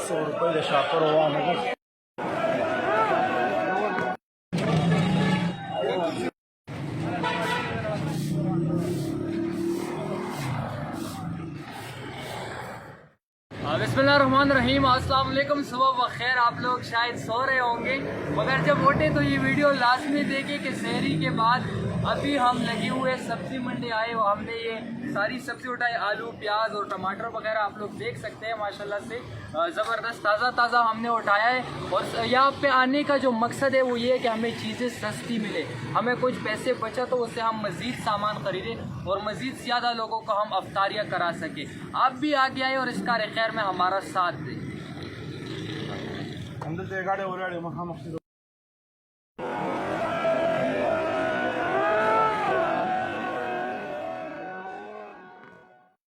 ₹200 de șapără oameni. बिस्मिल्लाहिर्रहमानिर्रहीम, अस्सलाम वालेकुम, सुबह व खैर। आप लोग शायद सो रहे होंगे, मगर जब उठे तो ये वीडियो लाजमी देखें कि सहरी के बाद अभी हम लगे हुए सब्ज़ी मंडी आए और हमने ये सारी सब्ज़ी उठाई, आलू प्याज और टमाटर वगैरह आप लोग देख सकते हैं। माशाल्लाह से ज़बरदस्त ताज़ा हमने उठाया है। और यहाँ पे आने का जो मकसद है वो ये है कि हमें चीज़ें सस्ती मिले, हमें कुछ पैसे बचा तो उससे हम मज़ीद सामान ख़रीदें और मज़ीद ज़्यादा लोगों को हम अफ्तारियाँ करा सकें। आप भी आगे आए और इस कार खैर में हमारा साथ दें।